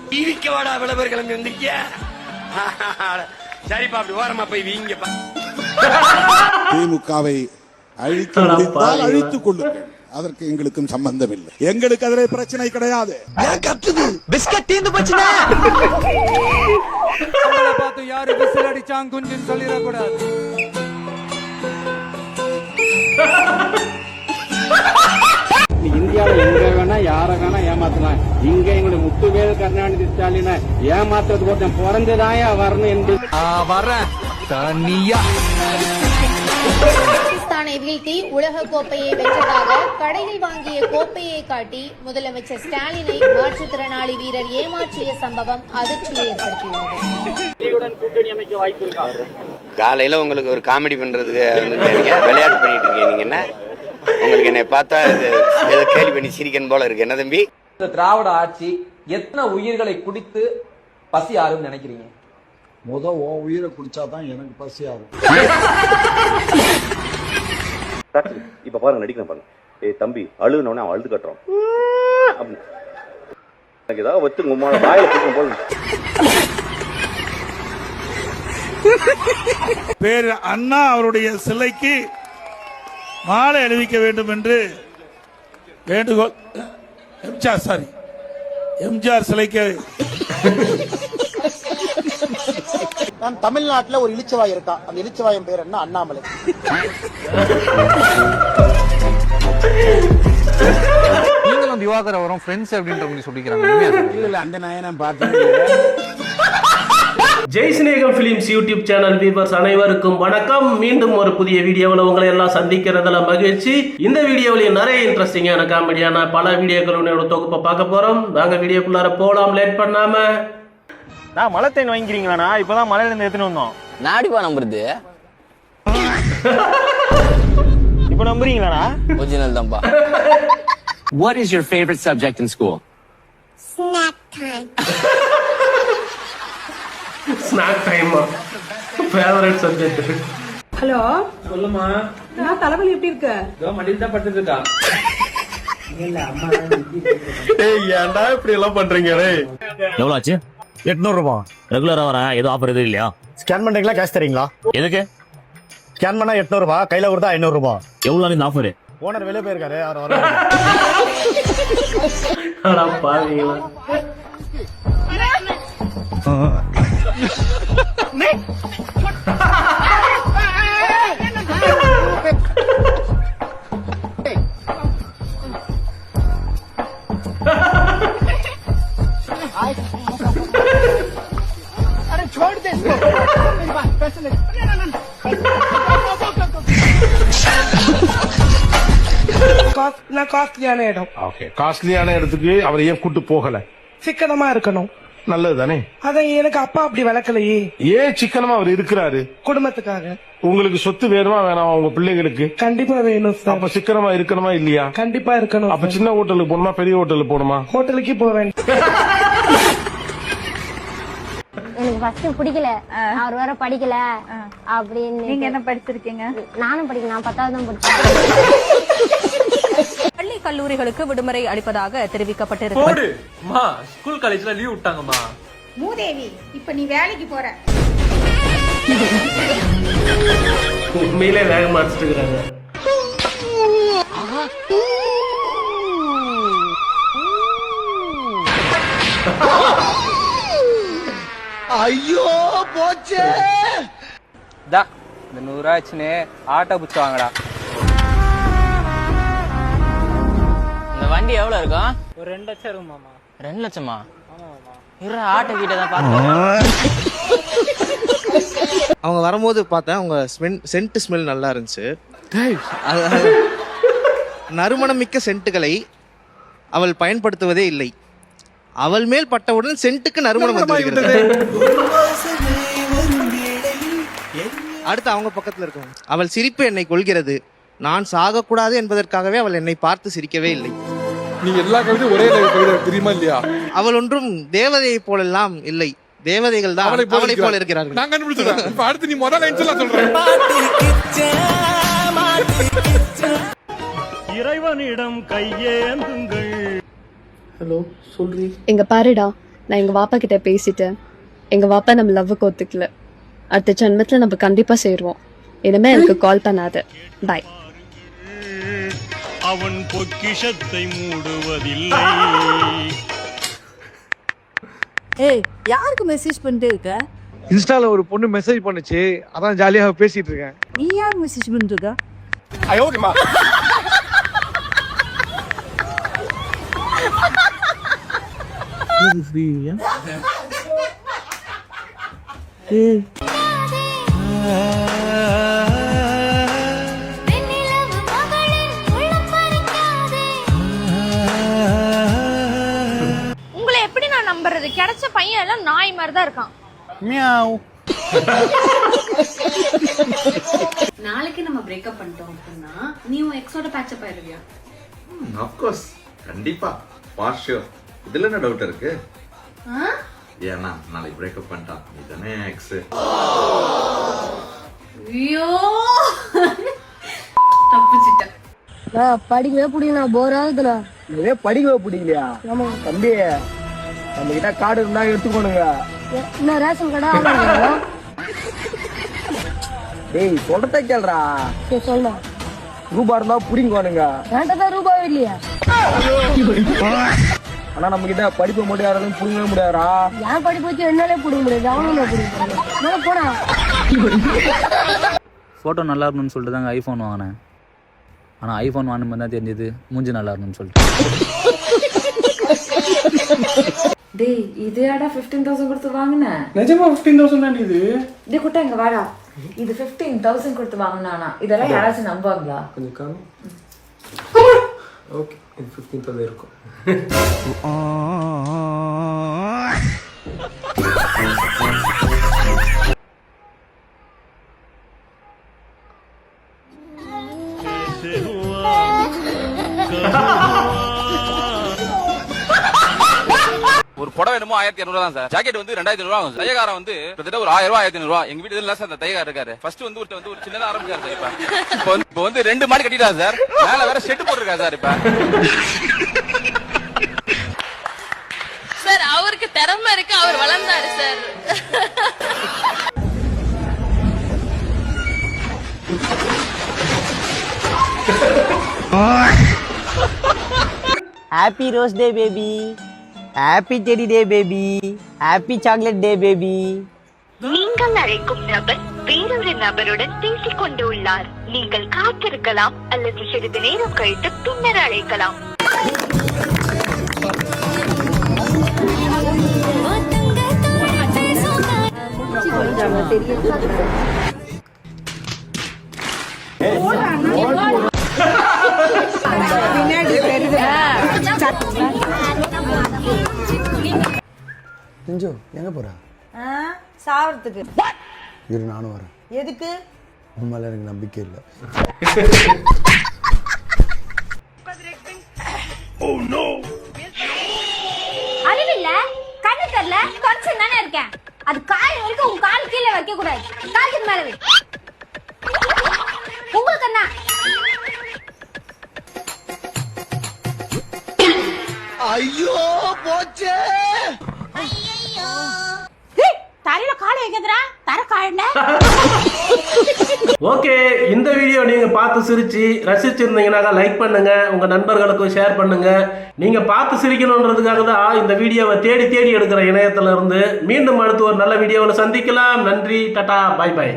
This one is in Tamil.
டிவிக்கு வாடா விளம்பர கிளம்பி வந்திருக்கிய. சரிப்பா, அப்படி ஓரமா போய் வீங்கப்பா. திமுகவை அழிக்க முடிந்தால் அழித்துக் கொள்ளுங்கள், அதற்கு எங்களுக்கும் சம்பந்தம் இல்லை. எங்களுக்கு அதிலே பிரச்சனை கிடையாது. பிஸ்கட் தீந்து போச்சுனா பார்த்து யாரு விசில் அடிச்சாங்க குஞ்சுன்னு சொல்லிடக்கூடாது. இந்தியாவில் எங்க வேணா யார வேணா ஏமாத்தலாம். இங்க எங்களுடைய முத்துவேல் கருணாநிதி ஸ்டாலினை ஏமாத்துறதுக்கு ஒருத்தன் பிறந்ததாயா வரணும் என்று வரேன் தனியா. பாகிஸ்தானை வீழ்த்தி உலக கோப்பையை வென்றதாக கடையில் வாங்கிய கோப்பையை காட்டி முதலமைச்சர் ஸ்டாலினை மாற்றுத்திறனாளி வீரர் ஏமாற்றிய சம்பவம் அதிர்ச்சியை ஏற்படுத்தியுள்ளது. கூட்டணி அமைக்க வாய்ப்பு இருக்கா? காலையில உங்களுக்கு ஒரு காமெடி பண்றதுக்கு விளையாட்டு பண்ணிட்டு இருக்கீங்க. நீங்க என்ன, உங்களுக்கு என்னை பார்த்தா ஏதோ கேள்வி பண்ணி சிரிக்கணும் போல இருக்கு. என்ன தம்பி, இந்த திராவிட ஆட்சி எத்தனை உயிர்களை குடித்து பசி ஆறும் நினைக்கிறீங்க? உன் உயிரை குடிச்சாதான் எனக்கு பசி ஆகும். இப்ப பாருங்க, நடிக்கிறேன் பாருங்க. தம்பி அழுனோடனே அவன் அழுது கட்டுறான். எனக்கு ஏதாவது வச்சு உங்களோட வாயில கொடுக்கும் போல. பேர் அண்ணா அவருடைய சிலைக்கு மாலை அணிவிக்க வேண்டும் என்று வேண்டுகோள். எம்ஜிஆர் சிலைக்கு தமிழ்நாட்டில் ஒரு இளிச்சவாய் இருக்கா, அந்த இளிச்சவாயின் பேர் என்ன? அண்ணாமலை. நீங்களும் திவாகர் அவரும் ஃப்ரெண்ட்ஸ் அப்படின்ற சொல்லிக்கிறாங்க. அந்த நாயனம் பார்த்து ஜெய்ஸ்நேகம் பிலிம்ஸ் யூடியூப் சேனல் வியூவர்ஸ் அனைவருக்கும் வணக்கம். மீண்டும் ஒரு புதிய வீடியோவில் உங்களை எல்லாம் சந்திக்கிறதுல மகிழ்ச்சி. இந்த வீடியோவில் நிறைய இன்ட்ரெஸ்டிங்கான காமெடியான பல வீடியோக்களோட தொகுப்பை பார்க்க போறோம். வாங்க வீடியோக்குள்ளார போலாம், லேட் பண்ணாம. நான் மழை தேன் வாங்கிக்கிறீங்களா? இப்பதான் மழையில இருந்து எடுத்துட்டு வந்தோம். நாடிப்பா நம்புறது இப்ப நம்புறீங்களா? ஒரிஜினல் தான்ப்பா. what is your favorite subject in school? Snack time. Snack time favourite subject. Hello, சொல்லுமா. நான் தலைவலி எப்படி இருக்கு? மடியில் தான் படுத்துட்டு இருக்கா. ஏன்டா இப்படி எல்லாம் பண்றீங்க? எவ்வளவு ஆச்சு? 800 ரூபாய். ரெகுலரா வரேன், ஏதோ ஆஃபர் எதுவும் இல்லையா? ஸ்கேன் பண்றீங்களா, கேஷ் தரீங்களா? எதுக்கு? ஸ்கேன் பண்ணா 800 ரூபாய், கையில கொடுத்தா 500 ரூபாய். எவ்வளவு இந்த ஆஃபர்? ஓனர் வெளியே போயிருக்காரு, அவர் வர. அட பாவீங்களா. காஸ்ட்லியான இடம். காஸ்ட்லியான இடத்துக்கு அவர் ஏன் கூட்டு போகல? சிக்கனமா இருக்கணும். நல்லது தானே. அத எனக்கு அப்பா அப்படி வளர்க்கலையே. ஏன் சிக்கனமா அவர் இருக்கிறாரு? குடும்பத்துக்காக. உங்களுக்கு சொத்து வேணுமா வேணாமா? உங்க பிள்ளைகளுக்கு கண்டிப்பா வேணும் சார். அப்ப சிக்கனமா இருக்கணுமா இல்லையா? கண்டிப்பா இருக்கணும். அப்ப சின்ன ஹோட்டலுக்கு போகணுமா, பெரிய ஹோட்டலுக்கு போகணுமா? ஹோட்டலுக்கு போவேன். எனக்கு ஃபர்ஸ்ட் பிடிக்கல, அவர் வேற படிக்கல அப்படின்னு. நீங்க என்ன படிச்சிருக்கீங்க? நானும் படிக்கல, நான் 10வது தான் படிச்சேன். பள்ளி கல்லூரிகளுக்கு விடுமுறை அளிப்பதாக தெரிவிக்கப்பட்டிருக்கு. ஸ்கூல் காலேஜ்ல லீவ் விட்டாங்கம்மா. மூதேவி, இப்ப நீ வேலைக்கு போற. உண்மையிலே வேகமா அடிச்சுட்டு இருக்காங்க. ஐயோ போச்சே. இந்த 100 ஆச்சுன்னு ஆட்டோ புடிச்சு வாங்கடா. இந்த வண்டி எவ்வளவு இருக்கும்? ஒரு 2 லட்சம் இருக்கும் மாமா. 2 லட்சமா? ஆட்டோ கிட்ட தான் பார்த்தேன். அவங்க வரும்போது பார்த்தேன், அவங்க சென்ட் ஸ்மெல் நல்லா இருந்துச்சு. நறுமணம் மிக்க சென்ட்டுகளை அவள் பயன்படுத்துவதே இல்லை. அவள் மேல் பட்டவுடன் சென்ட்டுக்கு நறுமணம் வந்துவிட்டது. அடுத்து அவங்க பக்கத்துல இருக்கும். அவள் சிரிப்பு என்னை கொள்கிறது. நான் சாகக்கூடாது என்பதற்காகவே அவள் என்னை பார்த்து சிரிக்கவே இல்லை. நீங்க எல்லா கவிதையும் ஒரே கவிதை தெரியுமா இல்லையா? அவள் ஒன்றும் தேவதையை போலெல்லாம் இல்லை. தேவதைகள் தான் அவளை போல இருக்கிறார்கள். நான் கண்டுபிடிச்சேன். இப்ப அடுத்து நீ முதல்ல லைன் சொல்றேன். இறைவனிடம் கையேந்துங்கள். ஹலோ சொல்றீ. எங்க பாருடா, நான் எங்க வாப்பா கிட்ட பேசிட்டேன். எங்க வாப்பா நம்ம லவ்வுக்கு ஒத்துக்கல. அடுத்த ஜென்மத்துல நம்ம கண்டிப்பா சேருவோம். இனிமே எனக்கு கால் பண்ணாத. பாய். அவன் பொக்கிஷத்தை மூடுவதில்லை. ஏய், யாருக்கு மெசேஜ் பண்ணிட்டே இருக்க? இன்ஸ்டால ஒரு பொண்ணு மெசேஜ் பண்ணுச்சு, அதான் ஜாலியாக பேசிட்டு இருக்கேன். நீ யார் மெசேஜ் பண்ணிருக்க? உங்களை எப்படி நான் நம்புறது? கிடைச்ச பையன் எல்லாம் நாய் மாதிரி தான் இருக்கான். நாளைக்கு நம்ம பிரேக்கப் பண்ணிட்டோம் அப்படின்னா நீ உன் எக்ஸோட பேட்சப் ஆயிருவியா? ஆஃப் கோர்ஸ், கண்டிப்பா, ஃபார் ஷூர். இதுல என்ன டவுட் இருக்கு? ஏன்னா நாளைக்கு பிரேக்கப் பண்ணிட்டான், இதுதானே எக்ஸ். ஐயோ, தப்பிச்சிட்டேன். படிக்கவே பிடிக்கல, போரா இருக்குடா. படிக்கவே பிடிக்கலையா? தம்பி, நம்ம கிட்ட கார்டு இருந்தா எடுத்துக்கோணுங்க. என்ன ரேஷன் கடை? டேய், சொல்றத கேளுடா. சரி சொல்ல. ரூபா இருந்தா புடிங்கோணுங்க. என்கிட்ட ரூபாய் இல்லையா? ஆனா நம்ம கிட்ட படிப்பு மட்டும் யாராலும் புடிங்கவே முடியாதா? ஏன் படிப்பு வச்சு என்னாலே பிடிக்க முடியாது, அவனும் பிடிக்க போனா. ஃபோட்டோ நல்லா இருக்கணும்னு சொல்லிட்டு தாங்க ஐஃபோன் வாங்கினேன். ஆனால் ஐஃபோன் வாங்கின தான் தெரிஞ்சது மூஞ்சி நல்லா இருக்கணும்னு சொல்லிட்டு. டேய், இதையாடா 15,000 கொடுத்து வாங்கினேன்? நிஜமா 15,000 தான் இது. டேய் குட்டா, இங்க வாடா. இது 15,000 கொடுத்து வாங்கினானா? இதெல்லாம் யாராச்சும் நம்புவாங்களா? கொஞ்சம் காமி. ஓகே, இது 15,000 இருக்கும். ஒரு புடவை என்னமோ 1200 தான் சார். ஜாக்கெட் வந்து 2500 ஆகும். தையக்காரன் வந்து கிட்டத்தட்ட ஒரு 1000 ரூபாய் 1500 ரூபாய். எங்க வீட்டுல சார் அந்த தையக்காரர் இருக்காரு. ஃபர்ஸ்ட் வந்து ஒரு சின்னதா ஆரம்பிச்சாரு சார். இப்ப வந்து 2 மாடி கட்டிட்டாரு சார். மேல வேற ஷெட் போட்டுருக்காரு சார். இப்ப சார், அவருக்கு திறமை இருக்கு, அவர் வளர்ந்தாரு sir. Happy rose day baby, happy teddy day baby, happy chocolate day baby. நீங்கள் அழைக்கும் நபர் வேறொரு நபருடன் பேசிக் கொண்டு உள்ளார். நீங்கள் காத்திருக்கலாம் அல்லது சிறிது நேரம் கழித்து பின்னர் அழைக்கலாம். செஞ்சு எங்க போற? சாவறதுக்கு. இரு, நானும் வரேன். எதுக்கு? உண்மையில எனக்கு நம்பிக்கை இல்லை. அறிவில்ல, கண்ணு தெரியல, கொஞ்சம் தானே இருக்கேன். அது காய் வரைக்கும் உங்க கால் கீழே வைக்க கூடாது, காலுக்கு மேல வை. உங்களுக்கு என்ன? ஐயோ போச்சே. தரையில காலை வைக்கிறா, தர காயல. ஓகே, இந்த வீடியோ நீங்க பார்த்து சிரிச்சு ரசிச்சிருந்தீங்கன்னா லைக் பண்ணுங்க, உங்க நண்பர்களுக்கும் ஷேர் பண்ணுங்க. நீங்க பார்த்து சிரிக்கணுன்றதுக்காக தான் இந்த வீடியோவை தேடி எடுக்கிற இணையத்துல இருந்து. மீண்டும் அடுத்து ஒரு நல்ல வீடியோவில் சந்திக்கலாம். நன்றி, டாடா, பை பை.